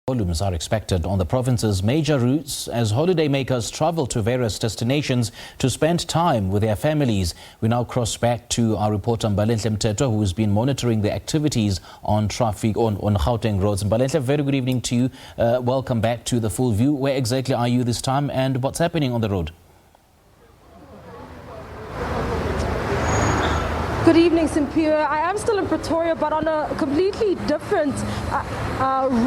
Volumes are expected on the province's major routes as holidaymakers travel to various destinations to spend time with their families. We now cross back to our reporter Mbalenhle Mthethwa, who has been monitoring the activities on traffic on Gauteng roads. Mbalenhle, very good evening to you. Welcome back to the Full View. Where exactly are you this time and what's happening on the road? Good evening, Simpiwe. I am still in Pretoria, but on a completely different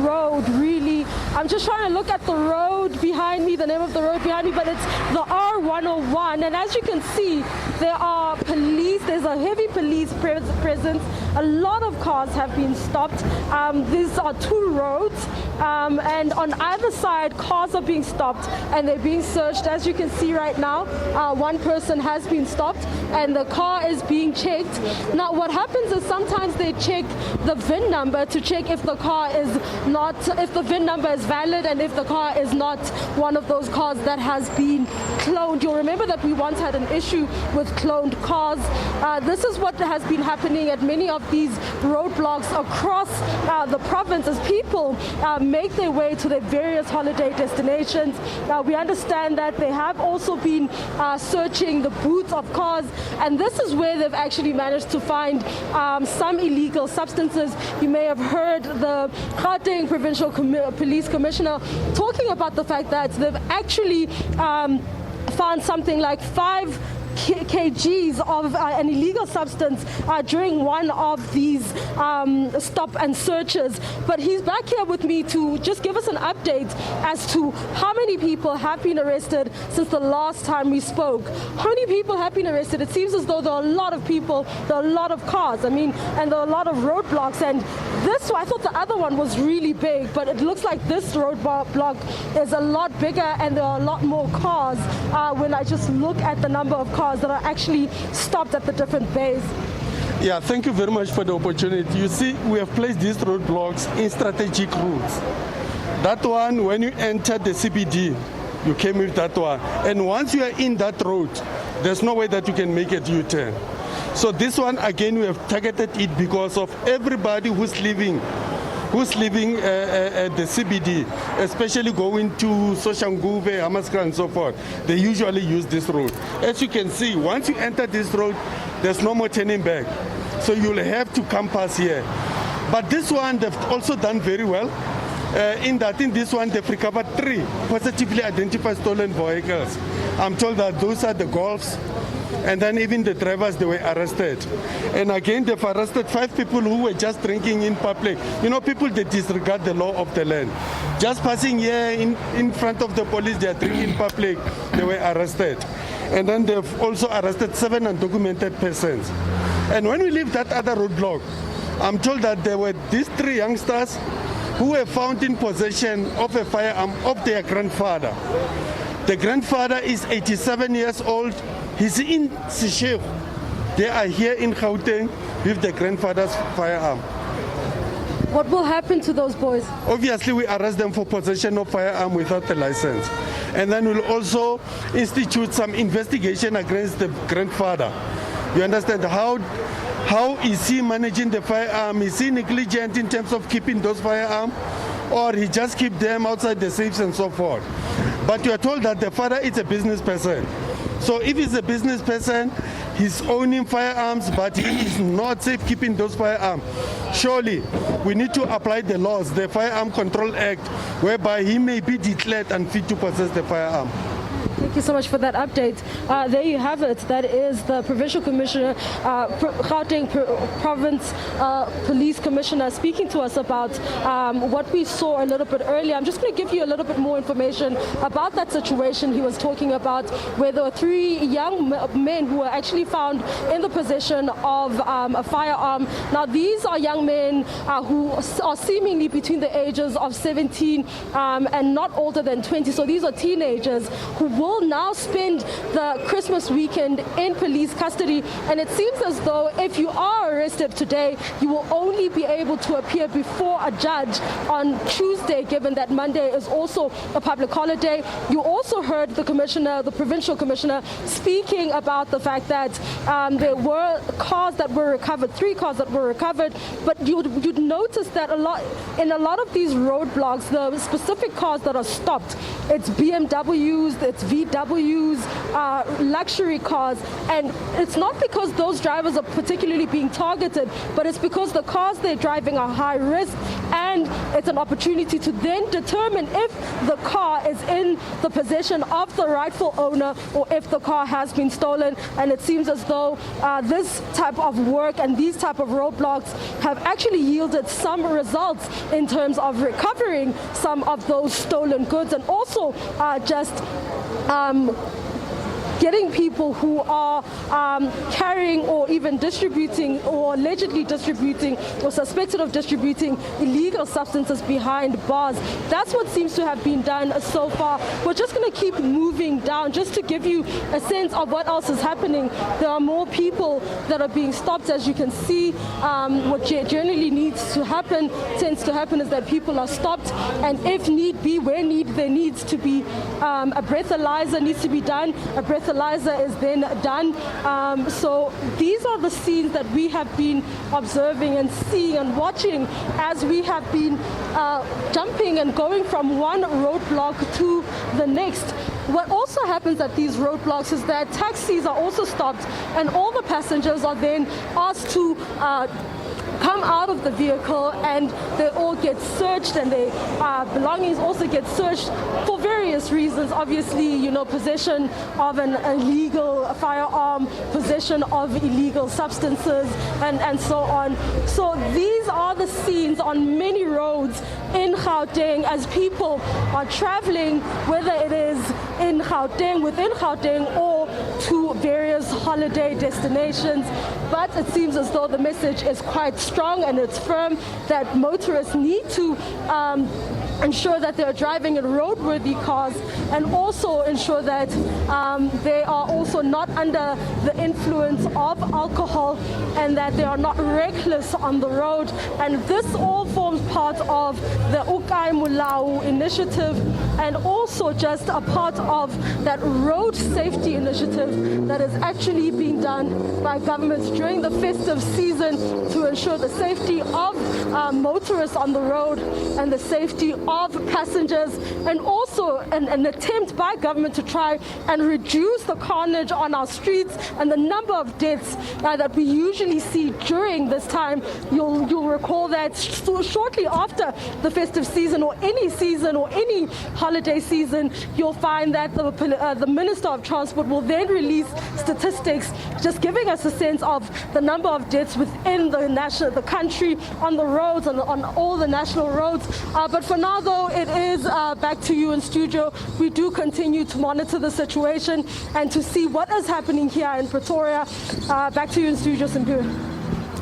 road, really. I'm just trying to look at the road behind me, the name of the road behind me, but it's the R101. And as you can see, there are police, there's a heavy police presence. A lot of cars have been stopped. These are two roads, and on either side, cars are being stopped and they're being searched. As you can see right now, one person has been stopped and the car is being checked. Now, what happens is sometimes they check the VIN number to check if the car is not, if the VIN number is valid and if the car is not one of those cars that has been cloned. You'll remember that we once had an issue with cloned cars. This is what has been happening at many of these roadblocks across the province as people make their way to their various holiday destinations. We understand that they have also been searching the boots of cars, and this is where they've actually managed to find some illegal substances. You may have heard the Gauteng Provincial Police Commissioner talking about the fact that they've actually found something like 5 kgs of an illegal substance during one of these stop and searches. But he's back here with me to just give us an update as to how many people have been arrested since the last time we spoke. How many people have been arrested? It seems as though there are a lot of people, there are a lot of cars, and there are a lot of roadblocks. And this, I thought the other one was really big, but it looks like this roadblock is a lot bigger and there are a lot more cars when I just look at the number of cars that are actually stopped at the different bays. Yeah, thank you very much for the opportunity. You see, we have placed these roadblocks in strategic routes. That one, when you enter the CBD, you came with that one. And once you are in that road, there's no way that you can make a U-turn. So this one, again, we have targeted it because of everybody who's leaving the CBD, especially going to Soshanguve, Hamaskra and so forth. They usually use this road. As you can see, once you enter this road, there's no more turning back. So you'll have to come past here. But this one, they've also done very well. In this one, they've recovered 3 positively identified stolen vehicles. I'm told that those are the Golfs, and then even the drivers, they were arrested. And again, they've arrested 5 people who were just drinking in public. You know, people that disregard the law of the land. Just passing here in front of the police, they are drinking in public, they were arrested. And then they've also arrested 7 undocumented persons. And when we leave that other roadblock, I'm told that there were these 3 youngsters who were found in possession of a firearm of their grandfather. The grandfather is 87 years old. He's in Seshego. They are here in Gauteng with the grandfather's firearm. What will happen to those boys? Obviously, we arrest them for possession of firearm without a license. And then we'll also institute some investigation against the grandfather. You understand how is he managing the firearm? Is he negligent in terms of keeping those firearms? Or he just keep them outside the safes and so forth? But you are told that the father is a business person. So if he's a business person, he's owning firearms, but he is not safekeeping those firearms. Surely, we need to apply the laws, the Firearm Control Act, whereby he may be declared unfit to possess the firearm. Thank you so much for that update. There you have it. That is the Provincial Commissioner, Gauteng Province Police Commissioner, speaking to us about what we saw a little bit earlier. I'm just going to give you a little bit more information about that situation he was talking about, where there were 3 young men who were actually found in the possession of a firearm. Now, these are young men who are seemingly between the ages of 17 and not older than 20. So these are teenagers who will will now spend the Christmas weekend in police custody, and it seems as though if you are arrested today, you will only be able to appear before a judge on Tuesday, given that Monday is also a public holiday. You also heard the commissioner, the provincial commissioner, speaking about the fact that there were cars that were recovered, 3 cars that were recovered, but you'd notice that in a lot of these roadblocks, the specific cars that are stopped, it's BMWs, it's VWs, luxury cars, and it's not because those drivers are particularly being targeted, but it's because the cars they're driving are high risk, and it's an opportunity to then determine if the car is in the possession of the rightful owner or if the car has been stolen. And it seems as though this type of work and these type of roadblocks have actually yielded some results in terms of recovering some of those stolen goods, and also just getting people who are carrying or even distributing or allegedly distributing or suspected of distributing illegal substances behind bars. That's what seems to have been done so far. We're just going to keep moving down just to give you a sense of what else is happening. There are more people that are being stopped, as you can see. What generally tends to happen is that people are stopped, and if need be, where there needs to be a breathalyzer needs to be done, a breathalyzer is then done. So these are the scenes that we have been observing and seeing and watching as we have been jumping and going from one roadblock to the next. What also happens at these roadblocks is that taxis are also stopped, and all the passengers are then asked to come out of the vehicle, and they all get searched, and their belongings also get searched for various reasons. Obviously, possession of an illegal firearm, possession of illegal substances, and so on. So these are the scenes on many roads in Gauteng as people are traveling, whether it is in Gauteng, within Gauteng, or to various holiday destinations. But it seems as though the message is quite strong and it's firm that motorists need to ensure that they're driving in roadworthy cars, and also ensure that they are also not under the influence of alcohol, and that they are not reckless on the road. And this all forms part of the Ukai Mulau initiative, and also just a part of that road safety initiative that is actually being done by governments during the festive season to ensure the safety of motorists on the road and the safety of passengers, and also an attempt by government to try and reduce the carnage on our streets and the number of deaths that we usually see during this time. You'll recall that shortly after the festive season, or any season or any holiday season, you'll find that the Minister of Transport will then release statistics just giving us a sense of the number of deaths within the country, on the roads and on all the national roads. But for now, though, it is back to you in studio. We do continue to monitor the situation and to see what is happening here in Pretoria. Back to you in studio, Simpiwe.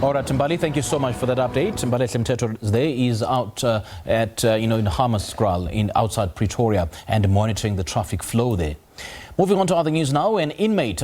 All right, Mbali, thank you so much for that update. Mbalenhle Mthethwa there is out at in Hammarskraal outside Pretoria and monitoring the traffic flow there. Moving on to other news now, an inmate